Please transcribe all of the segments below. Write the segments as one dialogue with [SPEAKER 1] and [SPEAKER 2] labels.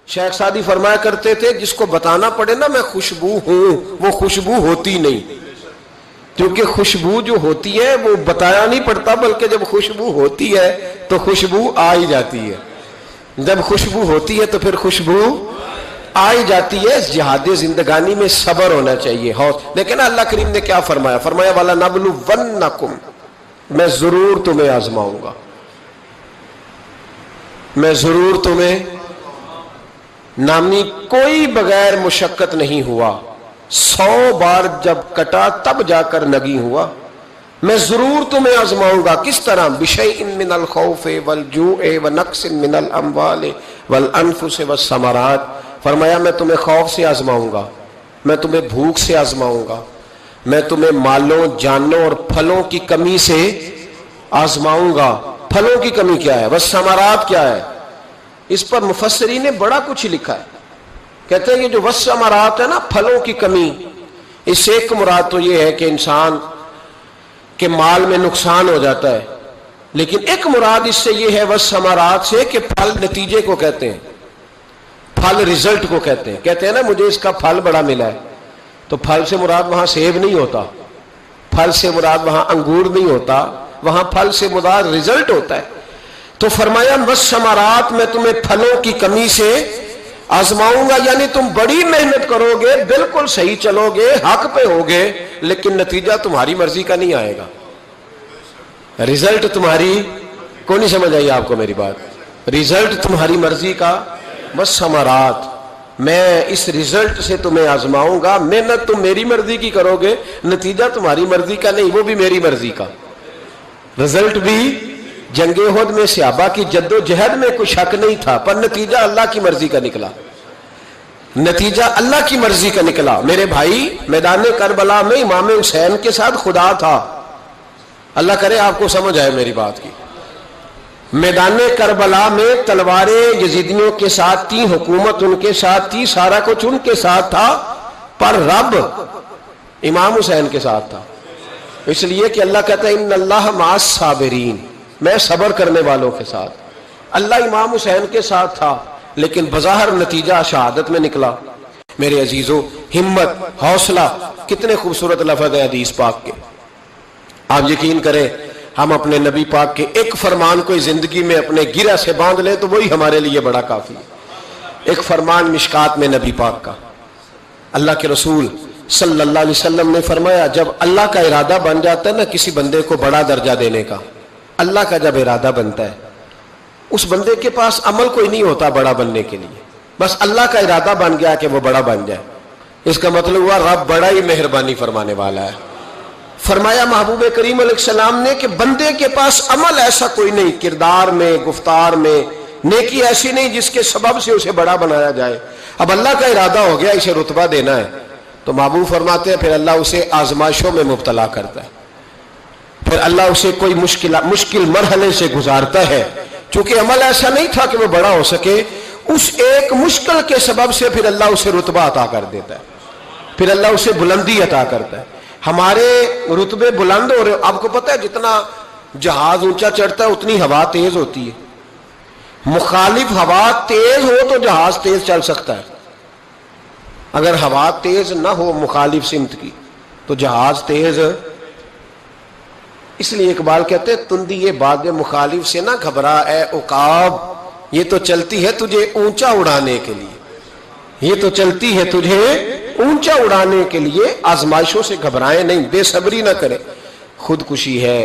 [SPEAKER 1] شیخ Saadi فرمایا کرتے تھے جس کو بتانا پڑے نا میں خوشبو ہوں، وہ خوشبو ہوتی نہیں، کیونکہ خوشبو جو ہوتی ہے وہ بتایا نہیں پڑتا، بلکہ جب خوشبو ہوتی ہے تو خوشبو آ ہی جاتی ہے، جب خوشبو ہوتی ہے تو پھر خوشبو آئی جاتی ہے۔ جہاد زندگانی میں صبر ہونا چاہیے، لیکن اللہ کریم نے کیا فرمایا؟ فرمایا والا نبلونکم، میں ضرور تمہیں آزماؤں گا، میں ضرور تمہیں، نامی کوئی بغیر مشقت نہیں ہوا، 100 بار جب کٹا تب جا کر نگی ہوا، میں ضرور تمہیں آزماؤں گا۔ کس طرح؟ بشیء من الخوف والجوع ونقص من الاموال والانفس والثمرات، فرمایا میں تمہیں خوف سے آزماؤں گا، میں تمہیں بھوک سے آزماؤں گا، میں تمہیں مالوں جانوں اور پھلوں کی کمی سے آزماؤں گا۔ پھلوں کی کمی کیا ہے؟ والثمرات کیا ہے؟ اس پر مفسرین نے بڑا کچھ لکھا ہے، کہتے ہیں یہ جو والثمرات ہے نا، پھلوں کی کمی، اس سے ایک مراد تو یہ ہے کہ انسان کے مال میں نقصان ہو جاتا ہے، لیکن ایک مراد اس سے یہ ہے والثمرات سے کہ پھل نتیجے کو کہتے ہیں، پھل رزلٹ کو کہتے ہیں، کہتے ہیں نا مجھے اس کا پھل بڑا ملا ہے، تو پھل سے مراد وہاں سیب نہیں ہوتا، پھل سے مراد وہاں انگور نہیں ہوتا، وہاں پھل سے مراد رزلٹ ہوتا ہے۔ تو فرمایا والثمرات، میں تمہیں پھلوں کی کمی سے آزماؤں گا، یعنی تم بڑی محنت کرو گے، بالکل صحیح چلو گے، حق پہ ہوگے، لیکن نتیجہ تمہاری مرضی کا نہیں آئے گا، رزلٹ تمہاری کو نہیں سمجھ آئی آپ کو میری بات، رزلٹ تمہاری مرضی کا۔ والثمرات، میں اس رزلٹ سے تمہیں آزماؤں گا، محنت تم میری مرضی کی کرو گے، نتیجہ تمہاری مرضی کا نہیں، وہ بھی میری مرضی کا۔ رزلٹ بھی جنگ احد میں صحابہ کی جد و جہد میں کوئی شک نہیں تھا، پر نتیجہ اللہ کی مرضی کا نکلا، نتیجہ اللہ کی مرضی کا نکلا۔ میرے بھائی، میدان کربلا میں امام حسین کے ساتھ خدا تھا، اللہ کرے آپ کو سمجھ آئے میری بات کی۔ میدان کربلا میں تلواریں یزیدیوں کے ساتھ تھی، حکومت ان کے ساتھ تھی، سارا کچھ ان کے ساتھ تھا، پر رب امام حسین کے ساتھ تھا، اس لیے کہ اللہ کہتا ہے ان اللہ مع الصابرین، میں صبر کرنے والوں کے ساتھ۔ اللہ امام حسین کے ساتھ تھا، لیکن بظاہر نتیجہ شہادت میں نکلا۔ میرے عزیزو، ہمت، حوصلہ، کتنے خوبصورت لفظ ہیں حدیث پاک کے۔ آپ یقین کریں، ہم اپنے نبی پاک کے ایک فرمان کو زندگی میں اپنے گرہ سے باندھ لیں تو وہی ہمارے لیے بڑا کافی ہے۔ ایک فرمان مشکات میں نبی پاک کا، اللہ کے رسول صلی اللہ علیہ وسلم نے فرمایا جب اللہ کا ارادہ بن جاتا ہے نا کسی بندے کو بڑا درجہ دینے کا، اللہ کا جب ارادہ بنتا ہے، اس بندے کے پاس عمل کوئی نہیں ہوتا بڑا بننے کے لیے، بس اللہ کا ارادہ بن گیا کہ وہ بڑا بن جائے، اس کا مطلب ہوا رب بڑا ہی مہربانی فرمانے والا ہے۔ فرمایا محبوب کریم علیہ السلام نے کہ بندے کے پاس عمل ایسا کوئی نہیں، کردار میں، گفتار میں نیکی ایسی نہیں جس کے سبب سے اسے بڑا بنایا جائے۔ اب اللہ کا ارادہ ہو گیا اسے رتبہ دینا ہے، تو محبوب فرماتے ہیں پھر اللہ اسے آزمائشوں میں مبتلا کرتا ہے، پھر اللہ اسے کوئی مشکل مرحلے سے گزارتا ہے، چونکہ عمل ایسا نہیں تھا کہ وہ بڑا ہو سکے، اس ایک مشکل کے سبب سے پھر اللہ اسے رتبہ عطا کر دیتا ہے، پھر اللہ اسے بلندی عطا کرتا ہے۔ ہمارے رتبے بلند ہو رہے، آپ کو پتہ ہے جتنا جہاز اونچا چڑھتا ہے اتنی ہوا تیز ہوتی ہے، مخالف ہوا تیز ہو تو جہاز تیز چل سکتا ہے، اگر ہوا تیز نہ ہو مخالف سمت کی تو جہاز تیز، اس لیے اقبال کہتے ہیں تندی یہ باغ مخالف سے نہ گھبرا اے عقاب، یہ تو چلتی ہے تجھے اونچا اڑانے کے لیے، یہ تو چلتی ہے تجھے اونچا اڑانے کے لیے، آزمائشوں سے گھبرائیں نہیں، بے صبری نہ کرے، خودکشی ہے،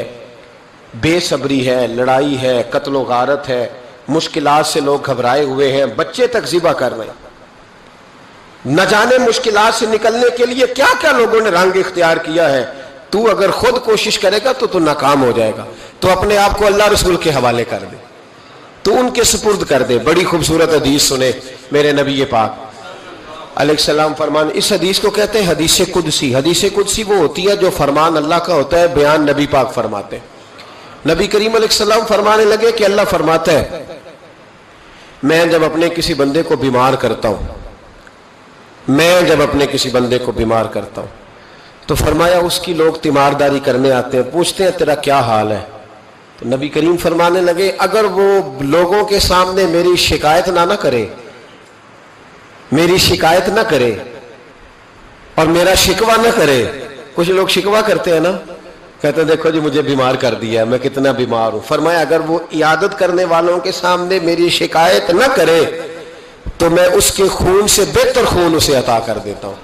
[SPEAKER 1] بے صبری ہے، لڑائی ہے، قتل و غارت ہے، مشکلات سے لوگ گھبرائے ہوئے ہیں، بچے تک ذبح کر رہے ہیں، نہ جانے مشکلات سے نکلنے کے لیے کیا کیا لوگوں نے رنگ اختیار کیا ہے۔ تو اگر خود کوشش کرے گا تو ناکام ہو جائے گا، تو اپنے آپ کو اللہ رسول کے حوالے کر دے، تو ان کے سپرد کر دے۔ بڑی خوبصورت حدیث سنے میرے نبی پاک علیہ السلام فرمان، اس حدیث کو کہتے ہیں حدیث قدسی۔ حدیث قدسی وہ ہوتی ہے جو فرمان اللہ کا ہوتا ہے، بیان نبی پاک فرماتے ہیں۔ نبی کریم علیہ السلام فرمانے لگے کہ اللہ فرماتا ہے میں جب اپنے کسی بندے کو بیمار کرتا ہوں، میں جب اپنے کسی بندے کو بیمار کرتا ہوں تو فرمایا اس کی لوگ تیمارداری کرنے آتے ہیں، پوچھتے ہیں تیرا کیا حال ہے، تو نبی کریم فرمانے لگے اگر وہ لوگوں کے سامنے میری شکایت نہ کرے میری شکایت نہ کرے اور میرا شکوہ نہ کرے. کچھ لوگ شکوہ کرتے ہیں نا, کہتے ہیں دیکھو جی مجھے بیمار کر دیا ہے, میں کتنا بیمار ہوں. فرمایا اگر وہ عیادت کرنے والوں کے سامنے میری شکایت نہ کرے تو میں اس کے خون سے بہتر خون اسے عطا کر دیتا ہوں,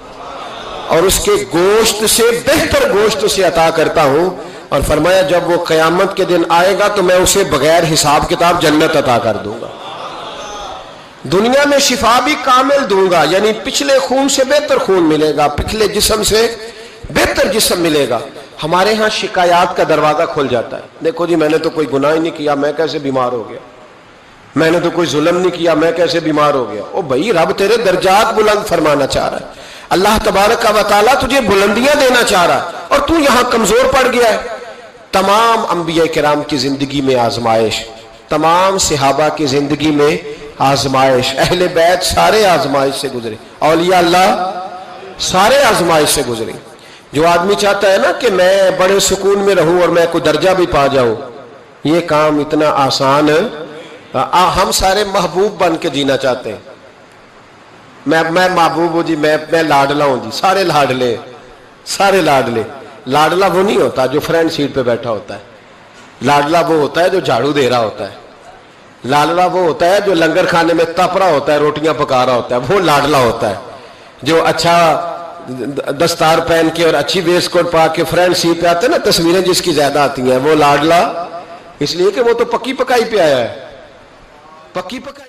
[SPEAKER 1] اور اس کے گوشت سے بہتر گوشت اسے عطا کرتا ہوں. اور فرمایا جب وہ قیامت کے دن آئے گا تو میں اسے بغیر حساب کتاب جنت عطا کر دوں گا. دنیا میں شفا بھی کامل دوں گا, یعنی پچھلے خون سے بہتر خون ملے گا, پچھلے جسم سے بہتر جسم ملے گا. ہمارے ہاں شکایات کا دروازہ کھل جاتا ہے. دیکھو جی میں نے تو کوئی گناہ ہی نہیں کیا, میں کیسے بیمار ہو گیا, میں نے تو کوئی ظلم نہیں کیا, میں کیسے بیمار ہو گیا. او بھائی رب تیرے درجات بلند فرمانا چاہ رہا ہے, اللہ تبارک و تعالیٰ تجھے بلندیاں دینا چاہ رہا ہے, اور تو یہاں کمزور پڑ گیا ہے. تمام انبیاء کرام کی زندگی میں آزمائش, تمام صحابہ کی زندگی میں آزمائش, اہل بیت سارے آزمائش سے گزرے, اولیاء اللہ سارے آزمائش سے گزرے. جو آدمی چاہتا ہے نا کہ میں بڑے سکون میں رہوں اور میں کوئی درجہ بھی پا جاؤں, یہ کام اتنا آسان ہے. ہم سارے محبوب بن کے جینا چاہتے ہیں. میں محبوب ہوں جی, میں لاڈلا ہوں جی, سارے لاڈلے, سارے لاڈلے. لاڈلا وہ نہیں ہوتا جو فرنٹ سیٹ پہ بیٹھا ہوتا ہے, لاڈلا وہ ہوتا ہے جو جھاڑو دے رہا ہوتا ہے. لاڈلا وہ ہوتا ہے جو لنگر کھانے میں تپ رہا ہوتا ہے, روٹیاں پکا رہا ہوتا ہے, وہ لاڈلا ہوتا ہے. جو اچھا دستار پہن کے اور اچھی ویسٹ کوٹ پا کے فرنٹ سیٹ پہ آتے ہیں نا, تصویریں جس کی زیادہ آتی ہیں, وہ لاڈلا اس لیے کہ وہ تو پکی پکائی پہ آیا ہے, پکی پکائی.